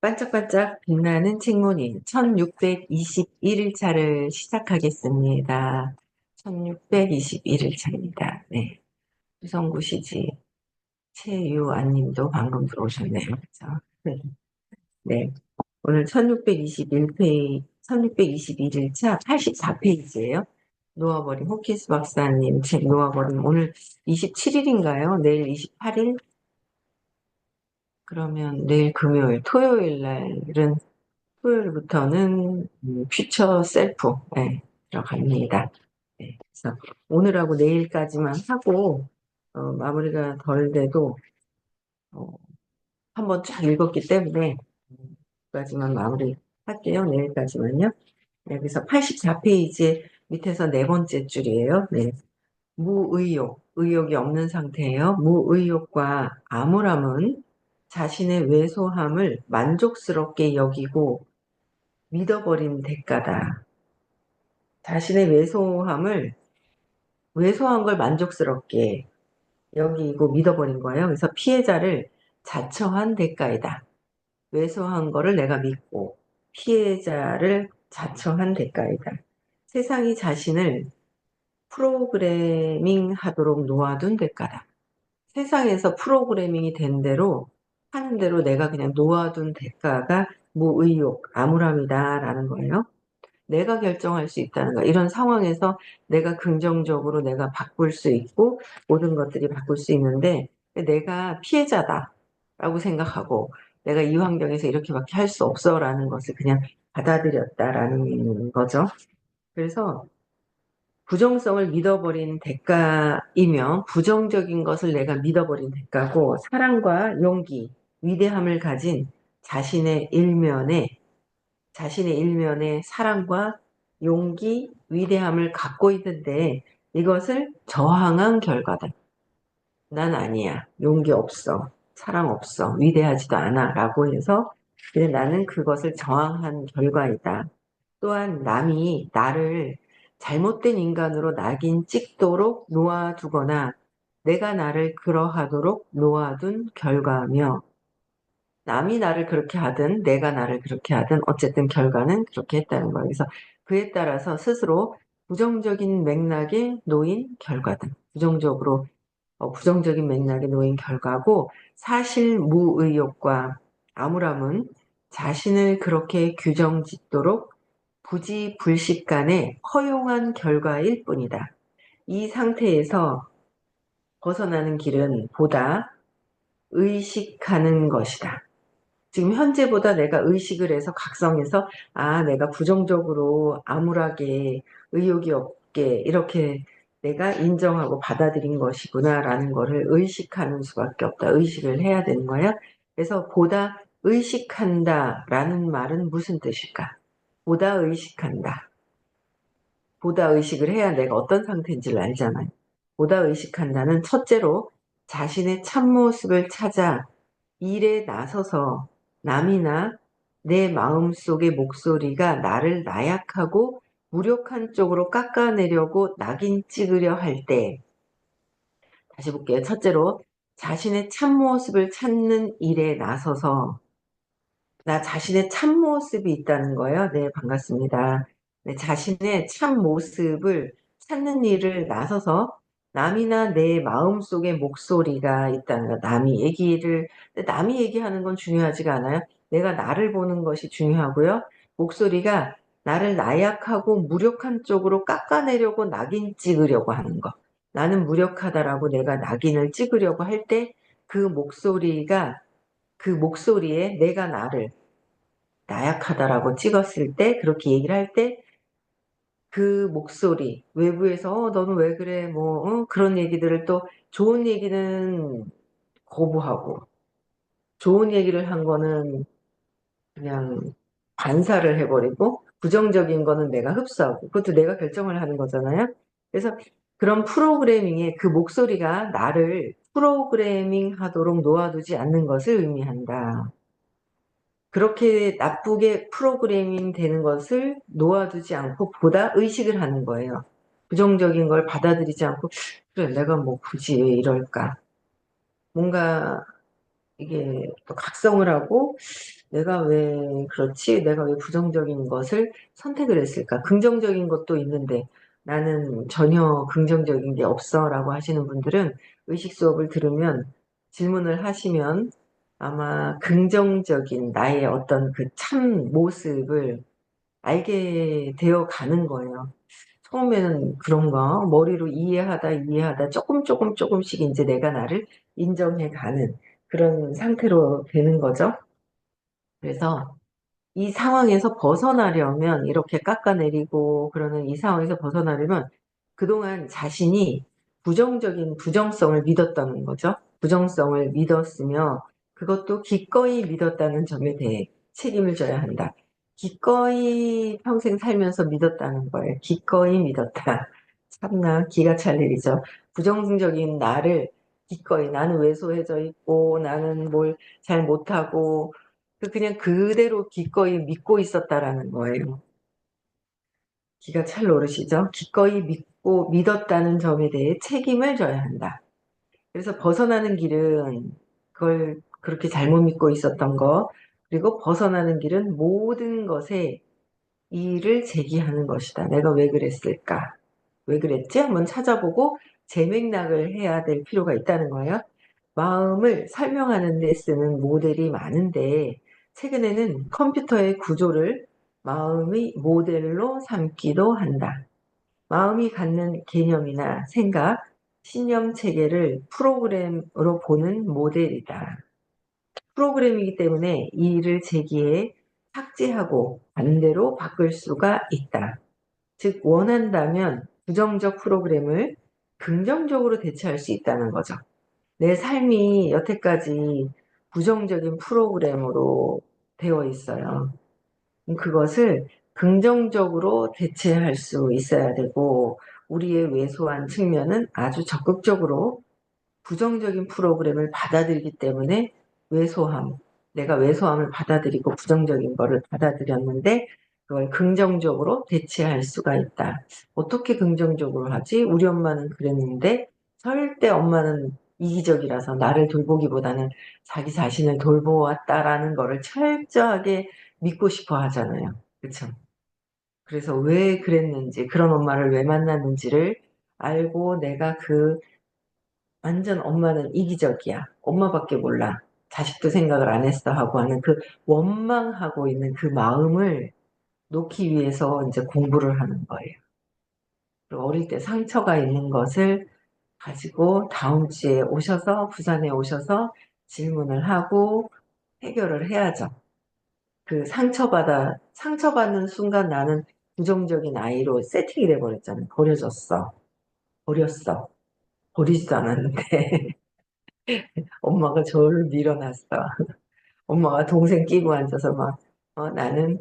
반짝반짝 빛나는 책문이 1621일차를 시작하겠습니다. 1621일차입니다. 네. 유성구시지 최유안님도 방금 들어오셨네요. 그죠? 네. 오늘 1621일차 84페이지예요. 놓아버린 호키스 박사님 책 놓아버린 오늘 27일인가요? 내일 28일? 그러면 내일 금요일, 토요일 날은 토요일부터는 퓨처 셀프 들어갑니다. 네, 그래서 오늘하고 내일까지만 하고 마무리가 덜 돼도 어, 한번 쫙 읽었기 때문에 까지만 마무리 할게요. 내일까지만요. 네, 그래서 84페이지 밑에서 네 번째 줄이에요. 네, 무의욕, 의욕이 없는 상태예요. 무의욕과 암울함은 자신의 왜소함을 만족스럽게 여기고 믿어버린 대가다. 자신의 왜소한 걸 만족스럽게 여기고 믿어버린 거예요. 그래서 피해자를 자처한 대가이다. 왜소한 거를 내가 믿고 피해자를 자처한 대가이다. 세상이 자신을 프로그래밍 하도록 놓아둔 대가다. 세상에서 프로그래밍이 된 대로 하는 대로 내가 그냥 놓아둔 대가가 무의욕, 암울함이다라는 거예요. 내가 결정할 수 있다는 거. 이런 상황에서 내가 긍정적으로 내가 바꿀 수 있고 모든 것들이 바꿀 수 있는데 내가 피해자다라고 생각하고 내가 이 환경에서 이렇게밖에 할 수 없어라는 것을 그냥 받아들였다라는 거죠. 그래서 부정성을 믿어버린 대가이며 부정적인 것을 내가 믿어버린 대가고 사랑과 용기, 위대함을 가진 자신의 일면에 사랑과 용기, 위대함을 갖고 있는데 이것을 저항한 결과다. 난 아니야. 용기 없어. 사랑 없어. 위대하지도 않아. 라고 해서 근데 나는 그것을 저항한 결과이다. 또한 남이 나를 잘못된 인간으로 낙인 찍도록 놓아두거나 내가 나를 그러하도록 놓아둔 결과며 남이 나를 그렇게 하든 내가 나를 그렇게 하든 어쨌든 결과는 그렇게 했다는 거예요. 그래서 그에 따라서 스스로 부정적인 맥락에 놓인 결과다. 부정적인 맥락에 놓인 결과고 사실 무의욕과 암울함은 자신을 그렇게 규정짓도록 부지불식간에 허용한 결과일 뿐이다. 이 상태에서 벗어나는 길은 보다 의식하는 것이다. 지금 현재보다 내가 의식을 해서 각성해서 내가 부정적으로 암울하게 의욕이 없게 이렇게 내가 인정하고 받아들인 것이구나라는 거를 의식하는 수밖에 없다. 의식을 해야 되는 거야. 그래서 보다 의식한다라는 말은 무슨 뜻일까? 보다 의식한다. 보다 의식을 해야 내가 어떤 상태인지를 알잖아요. 보다 의식한다는 첫째로 자신의 참모습을 찾아 일에 나서서 남이나 내 마음속의 목소리가 나를 나약하고 무력한 쪽으로 깎아내려고 낙인 찍으려 할 때, 다시 볼게요. 첫째로 자신의 참모습을 찾는 일에 나서서 나 자신의 참모습이 있다는 거예요. 네, 반갑습니다. 네, 자신의 참모습을 찾는 일을 나서서 남이나 내 마음속의 목소리가 있다는 거. 남이 얘기하는 건 중요하지가 않아요. 내가 나를 보는 것이 중요하고요. 목소리가 나를 나약하고 무력한 쪽으로 깎아내려고 낙인 찍으려고 하는 거. 나는 무력하다라고 내가 낙인을 찍으려고 할 때 그 목소리에 내가 나를 나약하다라고 찍었을 때, 그렇게 얘기를 할 때, 그 목소리, 외부에서, 너는 왜 그래, 그런 얘기들을 또, 좋은 얘기는 거부하고, 좋은 얘기를 한 거는 그냥 반사를 해버리고, 부정적인 거는 내가 흡수하고, 그것도 내가 결정을 하는 거잖아요. 그래서 그런 프로그래밍에 그 목소리가 나를 프로그래밍 하도록 놓아두지 않는 것을 의미한다. 그렇게 나쁘게 프로그래밍 되는 것을 놓아두지 않고 보다 의식을 하는 거예요. 부정적인 걸 받아들이지 않고, 그래, 내가 뭐 굳이 왜 이럴까. 뭔가 이게 또 각성을 하고 내가 왜 그렇지? 내가 왜 부정적인 것을 선택을 했을까? 긍정적인 것도 있는데 나는 전혀 긍정적인 게 없어 라고 하시는 분들은 의식 수업을 들으면 질문을 하시면 아마 긍정적인 나의 어떤 그 참 모습을 알게 되어 가는 거예요. 처음에는 그런가? 머리로 이해하다 조금씩 이제 내가 나를 인정해 가는 그런 상태로 되는 거죠. 그래서 이 상황에서 벗어나려면 이렇게 깎아내리고 그러는 이 상황에서 벗어나려면 그동안 자신이 부정적인 부정성을 믿었다는 거죠. 부정성을 믿었으며 그것도 기꺼이 믿었다는 점에 대해 책임을 져야 한다. 기꺼이 평생 살면서 믿었다는 거예요. 기꺼이 믿었다. 참나 기가 찰 일이죠. 부정적인 나를 기꺼이 나는 왜소해져 있고 나는 뭘 잘 못하고 그냥 그대로 기꺼이 믿고 있었다라는 거예요. 기가 찰 노릇이죠. 기꺼이 믿고 믿었다는 점에 대해 책임을 져야 한다. 그래서 벗어나는 길은 그걸 그렇게 잘못 믿고 있었던 거, 그리고 벗어나는 길은 모든 것에 이의를 제기하는 것이다. 내가 왜 그랬을까? 왜 그랬지? 한번 찾아보고 재맥락을 해야 될 필요가 있다는 거예요. 마음을 설명하는 데 쓰는 모델이 많은데 최근에는 컴퓨터의 구조를 마음의 모델로 삼기도 한다. 마음이 갖는 개념이나 생각, 신념 체계를 프로그램으로 보는 모델이다. 프로그램이기 때문에 이의를 제기해 삭제하고 반대로 바꿀 수가 있다. 즉 원한다면 부정적 프로그램을 긍정적으로 대체할 수 있다는 거죠. 내 삶이 여태까지 부정적인 프로그램으로 되어 있어요. 그것을 긍정적으로 대체할 수 있어야 되고, 우리의 왜소한 측면은 아주 적극적으로 부정적인 프로그램을 받아들이기 때문에 왜소함, 내가 왜소함을 받아들이고 부정적인 거를 받아들였는데 그걸 긍정적으로 대체할 수가 있다. 어떻게 긍정적으로 하지? 우리 엄마는 그랬는데 절대 엄마는 이기적이라서 나를 돌보기보다는 자기 자신을 돌보았다라는 거를 철저하게 믿고 싶어 하잖아요. 그렇죠? 그래서 왜 그랬는지, 그런 엄마를 왜 만났는지를 알고 내가 완전 엄마는 이기적이야. 엄마밖에 몰라. 자식도 생각을 안 했어 하고 하는 그 원망하고 있는 그 마음을 놓기 위해서 이제 공부를 하는 거예요. 그리고 어릴 때 상처가 있는 것을 가지고 다음 주에 오셔서, 부산에 오셔서 질문을 하고 해결을 해야죠. 그 상처받는 순간 나는 부정적인 아이로 세팅이 돼버렸잖아요. 버려졌어. 버렸어. 버리지도 않았는데. 엄마가 저를 밀어놨어. 엄마가 동생 끼고 앉아서 막, 나는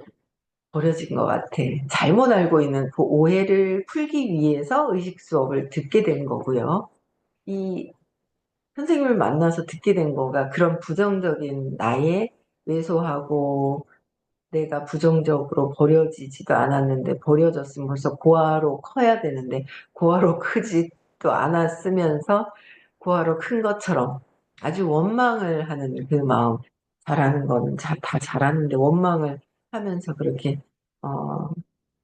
버려진 것 같아. 잘못 알고 있는 그 오해를 풀기 위해서 의식 수업을 듣게 된 거고요. 이 선생님을 만나서 듣게 된 거가 그런 부정적인 나의 왜소하고 내가 부정적으로 버려지지도 않았는데 버려졌으면 벌써 고아로 커야 되는데 고아로 크지도 않았으면서 고아로 큰 것처럼 아주 원망을 하는 그 마음 잘하는 건 다 잘하는데 원망을 하면서 그렇게 어,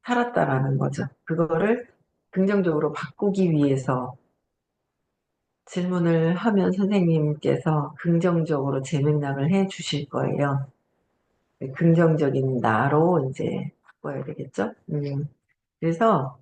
살았다라는 거죠. 그거를 긍정적으로 바꾸기 위해서 질문을 하면 선생님께서 긍정적으로 재맥락을 해 주실 거예요. 긍정적인 나로 이제 바꿔야 되겠죠? 그래서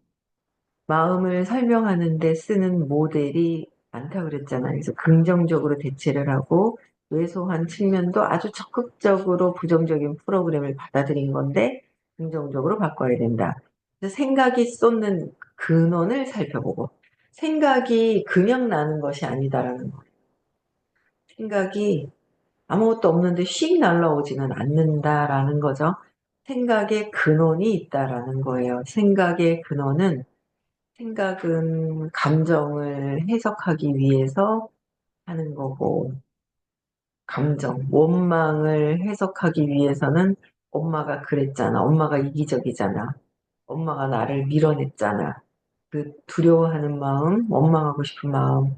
마음을 설명하는 데 쓰는 모델이 많다고 그랬잖아요. 그래서 긍정적으로 대체를 하고 왜소한 측면도 아주 적극적으로 부정적인 프로그램을 받아들인 건데 긍정적으로 바꿔야 된다. 그래서 생각이 쏟는 근원을 살펴보고 생각이 그냥 나는 것이 아니다라는 거. 생각이 아무것도 없는데 휙 날라오지는 않는다라는 거죠. 생각의 근원이 있다라는 거예요. 생각은 감정을 해석하기 위해서 하는 거고, 원망을 해석하기 위해서는 엄마가 그랬잖아. 엄마가 이기적이잖아. 엄마가 나를 밀어냈잖아. 그 두려워하는 마음, 원망하고 싶은 마음,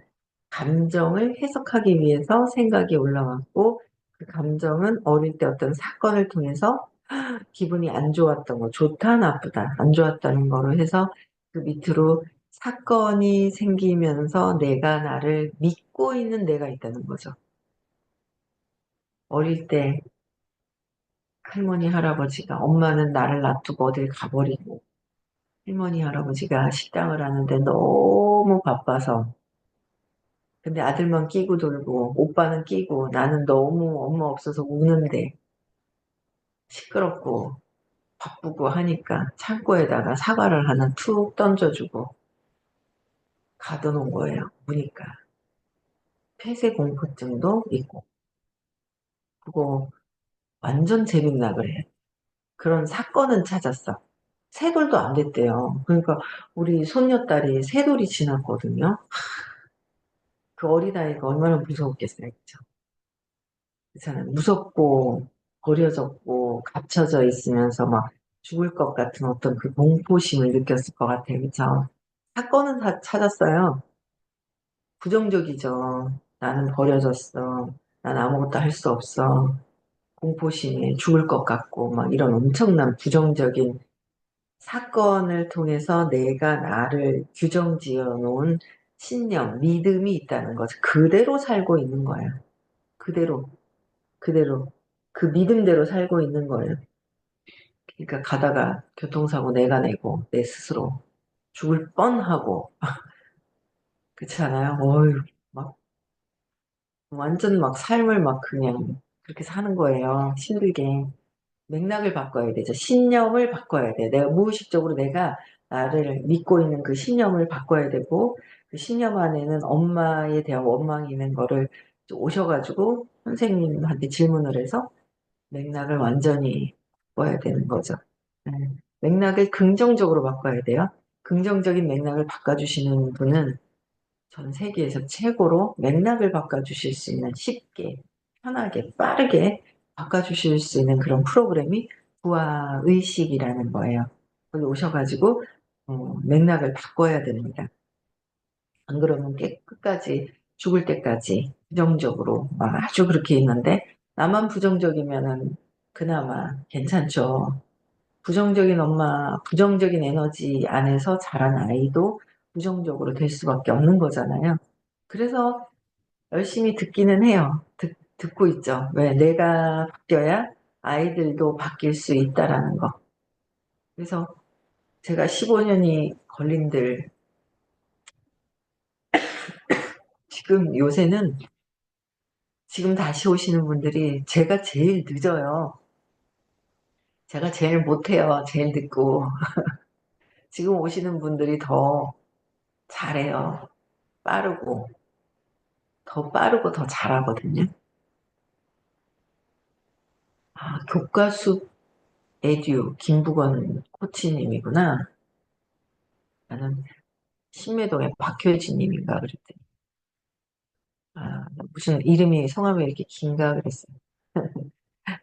감정을 해석하기 위해서 생각이 올라왔고, 감정은 어릴 때 어떤 사건을 통해서 기분이 안 좋았던 거, 좋다, 나쁘다, 안 좋았다는 거로 해서 그 밑으로 사건이 생기면서 내가 나를 믿고 있는 내가 있다는 거죠. 어릴 때 할머니, 할아버지가, 엄마는 나를 놔두고 어딜 가버리고, 할머니, 할아버지가 식당을 하는데 너무 바빠서, 근데 아들만 끼고 돌고, 오빠는 끼고, 나는 너무 엄마 없어서 우는데, 시끄럽고, 바쁘고 하니까 창고에다가 사과를 하나 툭 던져주고 가둬놓은 거예요. 보니까 폐쇄공포증도 있고 그거 완전 재밌나 그래. 그런 사건은 찾았어. 세 돌도 안 됐대요. 그러니까 우리 손녀딸이 세 돌이 지났거든요. 그 어린아이가 얼마나 무서웠겠어요. 그죠? 그렇잖아요. 무섭고 버려졌고 갇혀져 있으면서 막 죽을 것 같은 어떤 그 공포심을 느꼈을 것 같아요. 그죠? 사건은 다 찾았어요. 부정적이죠. 나는 버려졌어. 난 아무것도 할 수 없어. 공포심에 죽을 것 같고, 막 이런 엄청난 부정적인 사건을 통해서 내가 나를 규정 지어 놓은 신념, 믿음이 있다는 거죠. 그대로 살고 있는 거예요. 그대로, 그대로. 그 믿음대로 살고 있는 거예요. 그러니까 가다가 교통사고 내가 내고, 내 스스로 죽을 뻔하고, 그렇지 않아요? 어휴, 막 완전 막 삶을 막 그냥 그렇게 사는 거예요. 힘들게. 맥락을 바꿔야 되죠. 신념을 바꿔야 돼. 내가 무의식적으로 내가 나를 믿고 있는 그 신념을 바꿔야 되고, 그 신념 안에는 엄마에 대한 원망이 있는 거를 오셔가지고 선생님한테 질문을 해서 맥락을 완전히 바꿔야 되는 거죠. 네. 맥락을 긍정적으로 바꿔야 돼요. 긍정적인 맥락을 바꿔주시는 분은 전 세계에서 최고로 맥락을 바꿔주실 수 있는 쉽게, 편하게, 빠르게 바꿔주실 수 있는 그런 프로그램이 부아의식이라는 거예요. 거기 오셔가지고 맥락을 바꿔야 됩니다. 안 그러면 끝까지 죽을 때까지 부정적으로 막 아주 그렇게 있는데 나만 부정적이면은 그나마 괜찮죠. 부정적인 엄마, 부정적인 에너지 안에서 자란 아이도 부정적으로 될 수밖에 없는 거잖아요. 그래서 열심히 듣기는 해요. 듣고 있죠. 왜? 내가 바뀌어야 아이들도 바뀔 수 있다라는 거. 그래서 제가 15년이 걸린들 지금 요새는 지금 다시 오시는 분들이 제가 제일 늦어요. 제가 제일 못해요. 제일 늦고. 지금 오시는 분들이 더 잘해요. 빠르고. 더 빠르고 더 잘하거든요. 아, 교과숲 에듀 김부건 코치님이구나. 나는 신매동의 박효진님인가 그랬더니 아, 무슨 이름이 성함이 이렇게 긴가 그랬어요.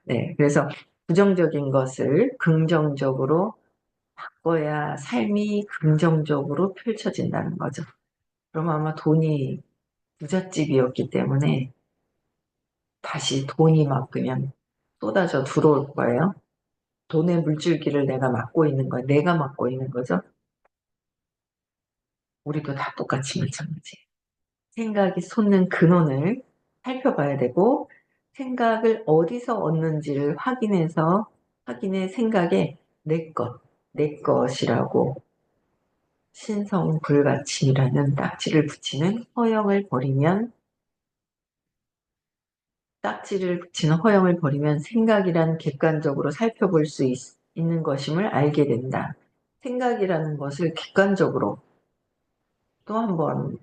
네, 그래서 부정적인 것을 긍정적으로 바꿔야 삶이 긍정적으로 펼쳐진다는 거죠. 그럼 아마 돈이 부잣집이었기 때문에 다시 돈이 막 그냥 쏟아져 들어올 거예요. 돈의 물줄기를 내가 막고 있는 거예요. 내가 막고 있는 거죠. 우리도 다 똑같이 마찬가지. 생각이 솟는 근원을 살펴봐야 되고, 생각을 어디서 얻는지를 확인해 생각에 내 것이라고 신성불가침이라는 딱지를 붙이는 허영을 버리면, 딱지를 붙이는 허영을 버리면 생각이란 객관적으로 살펴볼 수 있는 것임을 알게 된다. 생각이라는 것을 객관적으로 또 한번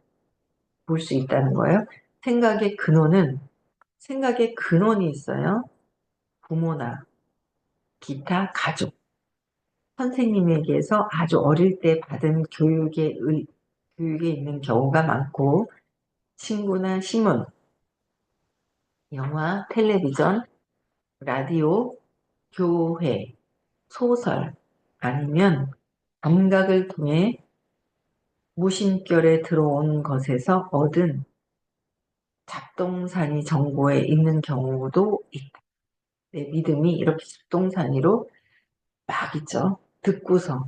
볼 수 있다는 거예요. 생각의 근원이 있어요. 부모나 기타 가족, 선생님에게서 아주 어릴 때 받은 교육에 있는 경우가 많고, 친구나 신문, 영화, 텔레비전, 라디오, 교회, 소설, 아니면 감각을 통해 무심결에 들어온 것에서 얻은 잡동사니 정보에 있는 경우도 있다. 내 믿음이 이렇게 잡동사니로 막 있죠. 듣고서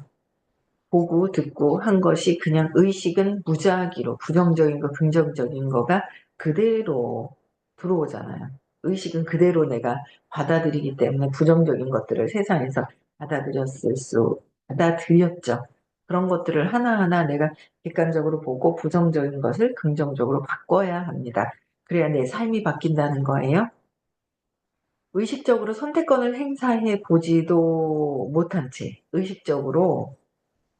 보고 듣고 한 것이 그냥 의식은 무작위로 부정적인 거 긍정적인 거가 그대로 들어오잖아요. 의식은 그대로 내가 받아들이기 때문에 부정적인 것들을 세상에서 받아들였죠. 그런 것들을 하나하나 내가 객관적으로 보고 부정적인 것을 긍정적으로 바꿔야 합니다. 그래야 내 삶이 바뀐다는 거예요. 의식적으로 선택권을 행사해 보지도 못한 채 의식적으로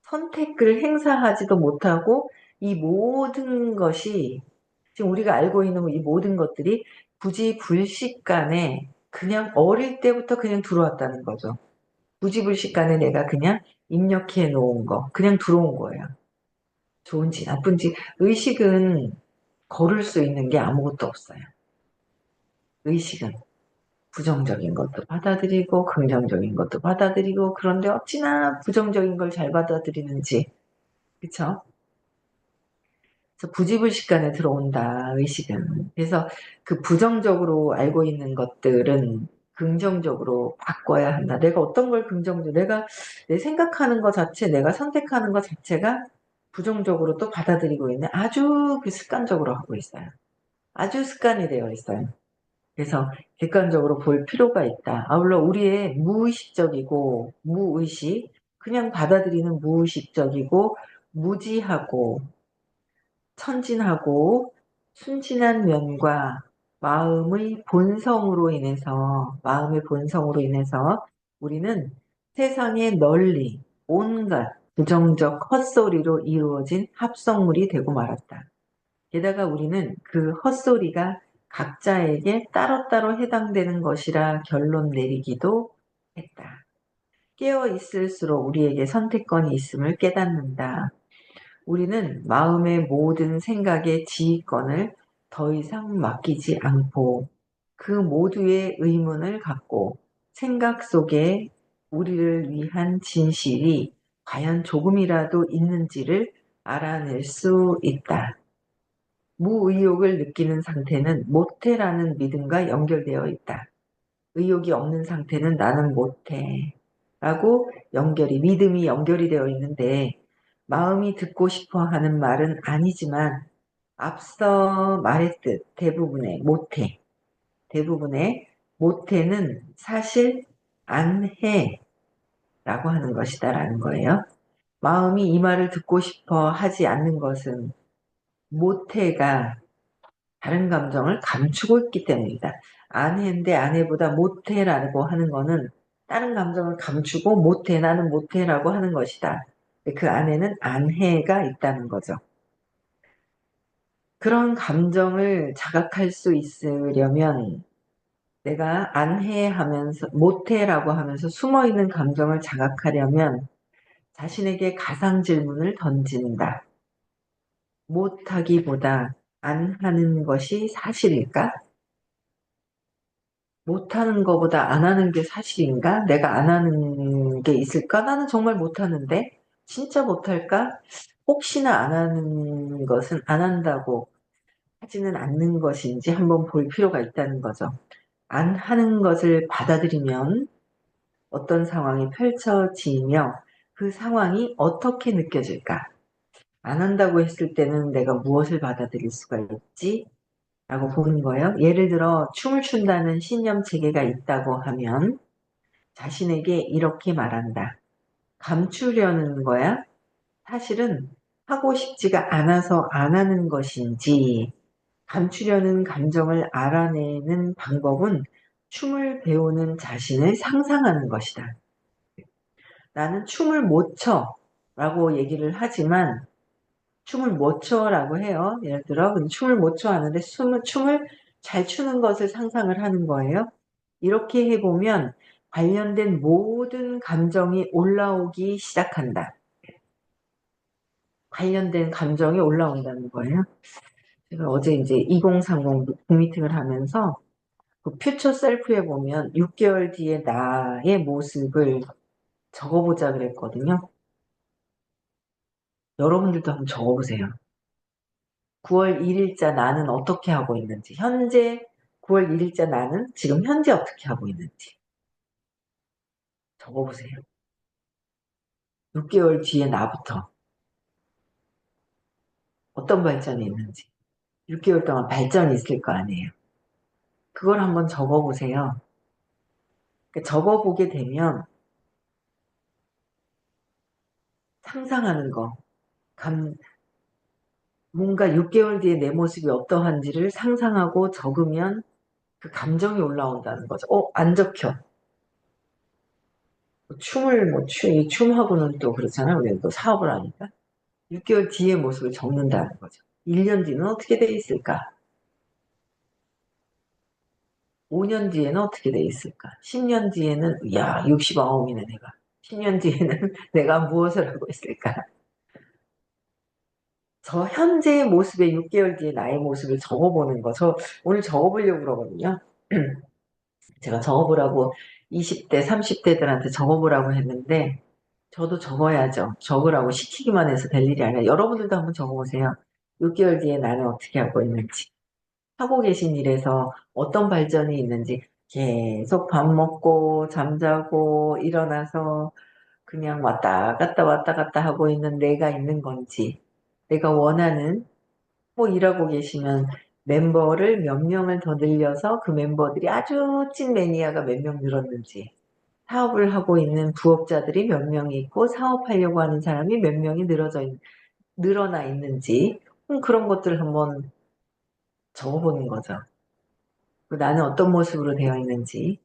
선택을 행사하지도 못하고 이 모든 것이 지금 우리가 알고 있는 이 모든 것들이 부지불식간에 그냥 어릴 때부터 그냥 들어왔다는 거죠. 부지불식간에 내가 그냥 입력해 놓은 거, 그냥 들어온 거예요. 좋은지 나쁜지 의식은 거를 수 있는 게 아무것도 없어요. 의식은 부정적인 것도 받아들이고 긍정적인 것도 받아들이고 그런데 어찌나 부정적인 걸 잘 받아들이는지 그쵸? 그래서 부지불식간에 들어온다, 의식은. 그래서 그 부정적으로 알고 있는 것들은 긍정적으로 바꿔야 한다. 내가 어떤 걸 긍정적으로, 내가 내 생각하는 것 자체, 내가 선택하는 것 자체가 부정적으로 또 받아들이고 있는 아주 그 습관적으로 하고 있어요. 아주 습관이 되어 있어요. 그래서 객관적으로 볼 필요가 있다. 아울러 우리의 무의식적이고 무의식, 그냥 받아들이는 무의식적이고 무지하고 천진하고 순진한 면과 마음의 본성으로 인해서 우리는 세상에 널리 온갖 부정적 헛소리로 이루어진 합성물이 되고 말았다. 게다가 우리는 그 헛소리가 각자에게 따로따로 해당되는 것이라 결론 내리기도 했다. 깨어 있을수록 우리에게 선택권이 있음을 깨닫는다. 우리는 마음의 모든 생각의 지휘권을 더 이상 맡기지 않고 그 모두의 의문을 갖고 생각 속에 우리를 위한 진실이 과연 조금이라도 있는지를 알아낼 수 있다. 무의욕을 느끼는 상태는 못해라는 믿음과 연결되어 있다. 의욕이 없는 상태는 나는 못해 라고 믿음이 연결이 되어 있는데 마음이 듣고 싶어 하는 말은 아니지만 앞서 말했듯 대부분의 못해는 사실 안 해 라고 하는 것이다 라는 거예요. 마음이 이 말을 듣고 싶어 하지 않는 것은 못해가 다른 감정을 감추고 있기 때문이다. 아내인데 아내보다 못해라고 하는 거는 다른 감정을 감추고 못해, 나는 못해라고 하는 것이다. 그 안에는 안해가 있다는 거죠. 그런 감정을 자각할 수 있으려면 내가 안해 하면서, 못해라고 하면서 숨어있는 감정을 자각하려면 자신에게 가상 질문을 던진다. 못하기보다 안 하는 것이 사실일까? 못하는 것보다 안 하는 게 사실인가? 내가 안 하는 게 있을까? 나는 정말 못하는데? 진짜 못할까? 혹시나 안 하는 것은 안 한다고 하지는 않는 것인지 한번 볼 필요가 있다는 거죠. 안 하는 것을 받아들이면 어떤 상황이 펼쳐지며 그 상황이 어떻게 느껴질까? 안 한다고 했을 때는 내가 무엇을 받아들일 수가 있지? 라고 보는 거예요. 예를 들어 춤을 춘다는 신념 체계가 있다고 하면 자신에게 이렇게 말한다. 감추려는 거야? 사실은 하고 싶지가 않아서 안 하는 것인지 감추려는 감정을 알아내는 방법은 춤을 배우는 자신을 상상하는 것이다. 나는 춤을 못 춰 라고 얘기를 하지만 춤을 못 춰라고 해요. 예를 들어 춤을 못 춰 하는데 춤을 잘 추는 것을 상상을 하는 거예요. 이렇게 해보면 관련된 모든 감정이 올라오기 시작한다. 관련된 감정이 올라온다는 거예요. 제가 어제 이제 2030 북미팅을 하면서 그 퓨처 셀프에 보면 6개월 뒤에 나의 모습을 적어보자 그랬거든요. 여러분들도 한번 적어보세요. 9월 1일자 나는 어떻게 하고 있는지, 현재 9월 1일자 나는 지금 현재 어떻게 하고 있는지 적어보세요. 6개월 뒤에 나부터 어떤 발전이 있는지. 6개월 동안 발전이 있을 거 아니에요. 그걸 한번 적어보세요. 적어보게 되면 상상하는 거, 뭔가 6개월 뒤에 내 모습이 어떠한지를 상상하고 적으면 그 감정이 올라온다는 거죠. 안 적혀. 이 춤하고는 또 그렇잖아요. 우리는 또 사업을 하니까. 6개월 뒤의 모습을 적는다는 거죠. 1년 뒤는 어떻게 돼 있을까? 5년 뒤에는 어떻게 돼 있을까? 10년 뒤에는, 야, 69이네, 내가. 10년 뒤에는 내가 무엇을 하고 있을까? 저 현재의 모습에 6개월 뒤에 나의 모습을 적어보는 거. 저 오늘 적어보려고 그러거든요. 제가 적어보라고 20대, 30대들한테 적어보라고 했는데, 저도 적어야죠. 적으라고 시키기만 해서 될 일이 아니라 여러분들도 한번 적어보세요. 6개월 뒤에 나는 어떻게 하고 있는지, 하고 계신 일에서 어떤 발전이 있는지, 계속 밥 먹고, 잠자고, 일어나서 그냥 왔다 갔다 하고 있는 내가 있는 건지, 내가 원하는 뭐 일하고 계시면 멤버를 몇 명을 더 늘려서 그 멤버들이 아주 찐 매니아가 몇 명 늘었는지, 사업을 하고 있는 부업자들이 몇 명이 있고 사업하려고 하는 사람이 몇 명이 늘어나 있는지 그런 것들을 한번 적어보는 거죠. 나는 어떤 모습으로 되어 있는지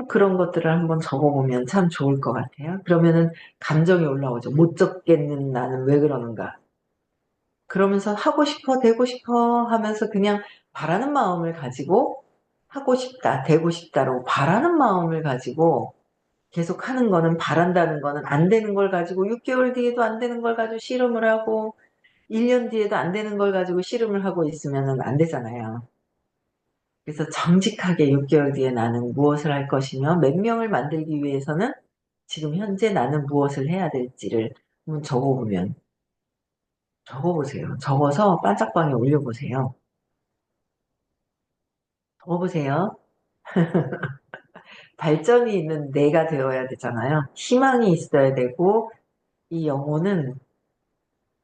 그런 것들을 한번 적어보면 참 좋을 것 같아요. 그러면은 감정이 올라오죠. 못 적겠는 나는 왜 그러는가. 그러면서 하고 싶어, 되고 싶어 하면서 그냥 바라는 마음을 가지고 하고 싶다, 되고 싶다로 바라는 마음을 가지고 계속 하는 거는 바란다는 거는 안 되는 걸 가지고 6개월 뒤에도 안 되는 걸 가지고 씨름을 하고 1년 뒤에도 안 되는 걸 가지고 씨름을 하고 있으면 안 되잖아요. 그래서 정직하게 6개월 뒤에 나는 무엇을 할 것이며 몇 명을 만들기 위해서는 지금 현재 나는 무엇을 해야 될지를 한번 적어보세요. 적어서 반짝방에 올려보세요. 적어보세요. 발전이 있는 내가 되어야 되잖아요. 희망이 있어야 되고 이 영혼은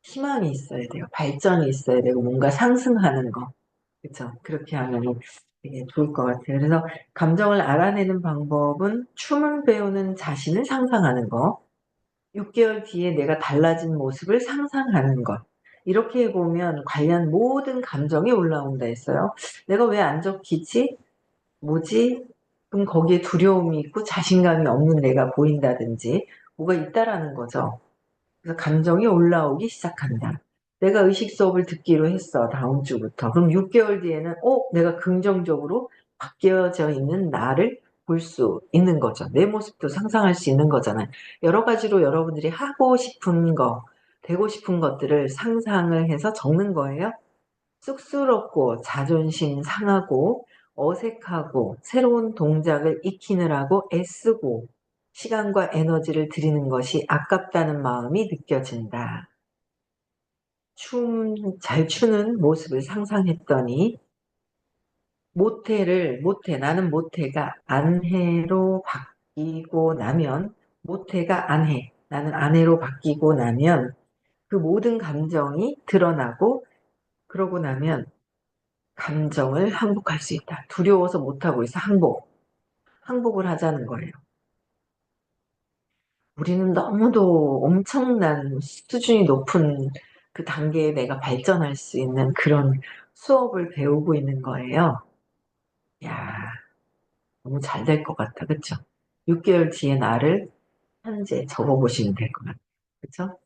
희망이 있어야 돼요. 발전이 있어야 되고 뭔가 상승하는 거. 그렇죠? 그렇게 하면 되게 좋을 것 같아요. 그래서 감정을 알아내는 방법은 춤을 배우는 자신을 상상하는 거, 6개월 뒤에 내가 달라진 모습을 상상하는 것. 이렇게 해보면 관련 모든 감정이 올라온다 했어요. 내가 왜 안 적히지? 뭐지? 그럼 거기에 두려움이 있고 자신감이 없는 내가 보인다든지 뭐가 있다라는 거죠. 그래서 감정이 올라오기 시작한다. 내가 의식 수업을 듣기로 했어. 다음 주부터. 그럼 6개월 뒤에는 내가 긍정적으로 바뀌어져 있는 나를 볼 수 있는 거죠. 내 모습도 상상할 수 있는 거잖아요. 여러 가지로 여러분들이 하고 싶은 거, 되고 싶은 것들을 상상을 해서 적는 거예요. 쑥스럽고 자존심 상하고 어색하고 새로운 동작을 익히느라고 애쓰고 시간과 에너지를 들이는 것이 아깝다는 마음이 느껴진다. 잘 추는 모습을 상상했더니 나는 모태가 안해로 바뀌고 나면 모태가 안해, 나는 안해로 바뀌고 나면 그 모든 감정이 드러나고 그러고 나면 감정을 항복할 수 있다. 두려워서 못하고 있어. 항복을 하자는 거예요. 우리는 너무도 엄청난 수준이 높은 그 단계에 내가 발전할 수 있는 그런 수업을 배우고 있는 거예요. 야, 너무 잘 될 것 같아. 그쵸? 6개월 뒤에 나를 현재 적어보시면 될 것 같아요. 그쵸?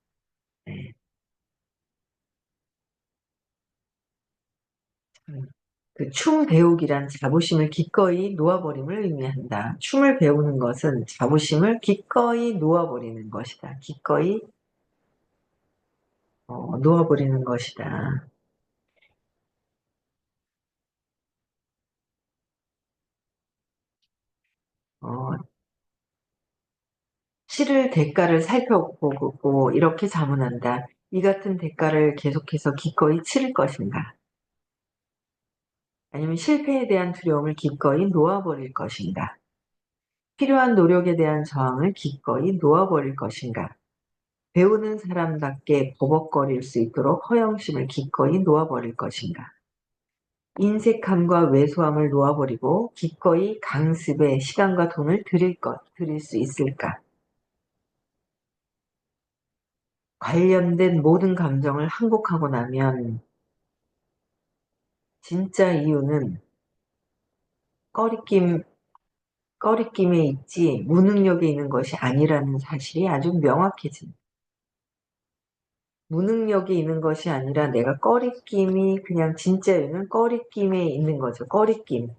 네. 그 춤 배우기란 자부심을 기꺼이 놓아버림을 의미한다. 춤을 배우는 것은 자부심을 기꺼이 놓아버리는 것이다. 기꺼이 놓아버리는 것이다. 어, 치를 대가를 살펴보고 이렇게 자문한다. 이 같은 대가를 계속해서 기꺼이 치를 것인가? 아니면 실패에 대한 두려움을 기꺼이 놓아버릴 것인가? 필요한 노력에 대한 저항을 기꺼이 놓아버릴 것인가? 배우는 사람답게 버벅거릴 수 있도록 허영심을 기꺼이 놓아버릴 것인가? 인색함과 왜소함을 놓아버리고 기꺼이 강습에 시간과 돈을 들일 수 있을까? 관련된 모든 감정을 항복하고 나면 진짜 이유는 꺼리낌, 꺼리낌에 있지 무능력에 있는 것이 아니라는 사실이 아주 명확해집니다. 무능력이 있는 것이 아니라 내가 꺼리낌이 그냥 진짜 이유는 꺼리낌에 있는 거죠. 꺼리낌.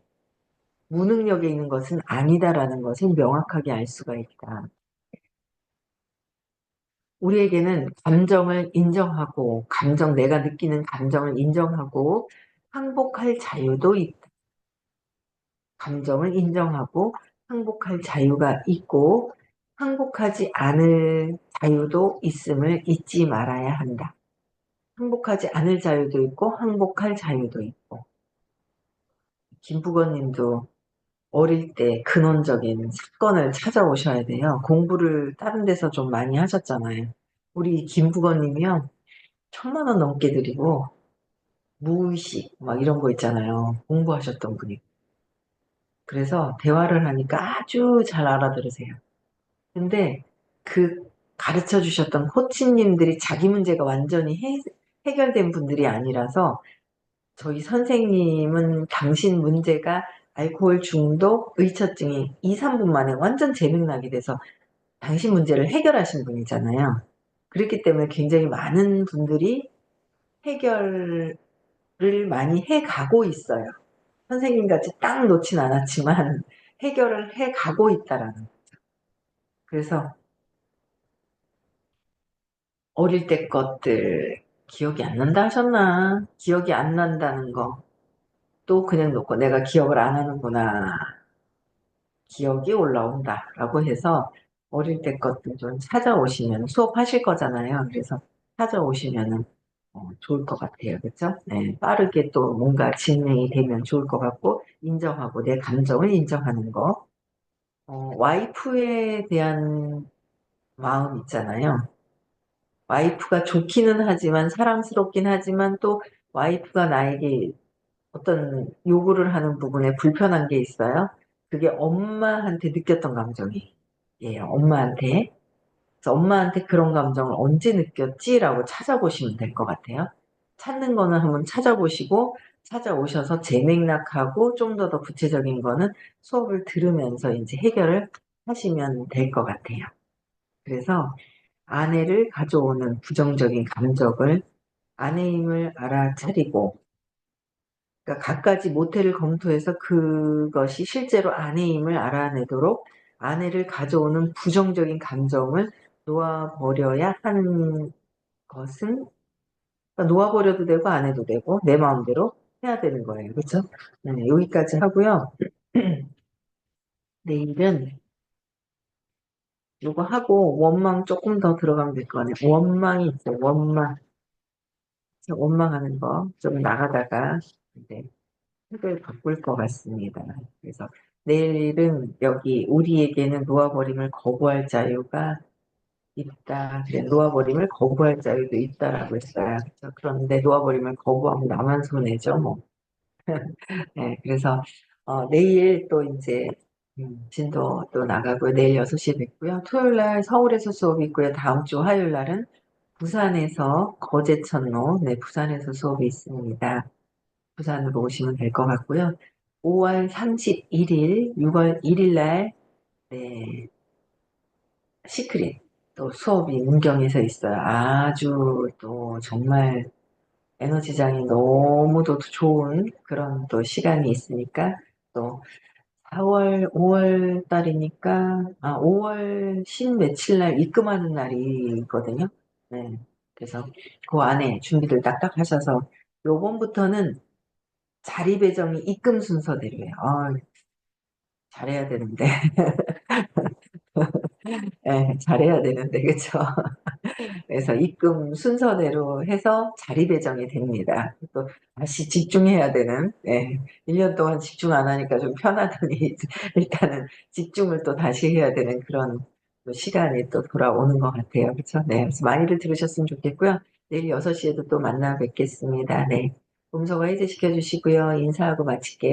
무능력에 있는 것은 아니다라는 것을 명확하게 알 수가 있다. 우리에게는 감정을 인정하고, 내가 느끼는 감정을 인정하고, 항복할 자유도 있다. 감정을 인정하고, 항복할 자유가 있고, 항복하지 않을 자유도 있음을 잊지 말아야 한다. 항복하지 않을 자유도 있고, 항복할 자유도 있고. 김부건 님도 어릴 때 근원적인 사건을 찾아오셔야 돼요. 공부를 다른 데서 좀 많이 하셨잖아요. 우리 김부건 님이요. 1,000만 원 넘게 드리고 무의식 막 이런 거 있잖아요. 공부하셨던 분이. 그래서 대화를 하니까 아주 잘 알아들으세요. 근데 그 가르쳐 주셨던 코치님들이 자기 문제가 완전히 해결된 분들이 아니라서 저희 선생님은 당신 문제가 알코올 중독, 의처증이 2, 3분 만에 완전 재생나게 돼서 당신 문제를 해결하신 분이잖아요. 그렇기 때문에 굉장히 많은 분들이 해결을 많이 해가고 있어요. 선생님 같이 딱 놓진 않았지만 해결을 해가고 있다라는 거죠. 그래서 어릴 때 것들 기억이 안 난다 하셨나? 기억이 안 난다는 거 또 그냥 놓고 내가 기억을 안 하는구나. 기억이 올라온다라고 해서 어릴 때 것들 좀 찾아오시면 수업하실 거잖아요. 그래서 찾아오시면은 좋을 것 같아요. 그렇죠? 네, 빠르게 또 뭔가 진행이 되면 좋을 것 같고 인정하고 내 감정을 인정하는 거. 와이프에 대한 마음 있잖아요. 와이프가 좋기는 하지만 사랑스럽긴 하지만 또 와이프가 나에게 어떤 요구를 하는 부분에 불편한 게 있어요. 그게 엄마한테 느꼈던 감정이에요. 엄마한테. 그래서 엄마한테 그런 감정을 언제 느꼈지라고 찾아보시면 될 것 같아요. 찾는 거는 한번 찾아보시고 찾아오셔서 재맥락하고 좀 더 구체적인 거는 수업을 들으면서 이제 해결을 하시면 될 것 같아요. 그래서 아내를 가져오는 부정적인 감정을 아내임을 알아차리고 그러니까 갖가지 모태를 검토해서 그것이 실제로 아내임을 알아내도록 아내를 가져오는 부정적인 감정을 놓아버려야 하는 것은 그러니까 놓아버려도 되고 안 해도 되고 내 마음대로 해야 되는 거예요. 그렇죠? 네, 여기까지 하고요. 내일은 이거 하고 원망 조금 더 들어가면 될 거 아니에요. 원망이 있어요. 원망하는 거 좀 나가다가 이제 책을 바꿀 것 같습니다. 그래서 내일은 여기 우리에게는 놓아버림을 거부할 자유가 있다. 그래, 놓아버림을 거부할 자유도 있다라고 했어요. 그래서 그런데 놓아버림을 거부하면 나만 손해죠, 뭐. 네, 그래서 내일 또 이제 진도 또 나가고요. 내일 6시에 뵙고요. 토요일 날 서울에서 수업이 있고요. 다음 주 화요일 날은 부산에서 거제천로, 네, 부산에서 수업이 있습니다. 부산으로 오시면 될 것 같고요. 5월 31일, 6월 1일 날, 네, 시크릿 또 수업이 문경에서 있어요. 아주 또 정말 에너지장이 너무도 좋은 그런 또 시간이 있으니까 또 4월, 5월 달이니까, 5월 신 며칠 날 입금하는 날이 있거든요. 네. 그래서 그 안에 준비를 딱딱 하셔서 요번부터는 자리 배정이 입금 순서대로예요. 잘해야 되는데. 네, 잘해야 되는데, 그쵸? 그래서 입금 순서대로 해서 자리 배정이 됩니다. 또 다시 집중해야 되는, 네. 1년 동안 집중 안 하니까 좀 편하더니 일단은 집중을 또 다시 해야 되는 그런 또 시간이 또 돌아오는 것 같아요. 그렇죠? 네. 그래서 많이들 들으셨으면 좋겠고요. 내일 6시에도 또 만나 뵙겠습니다. 네. 음소거 해제시켜 주시고요. 인사하고 마칠게요.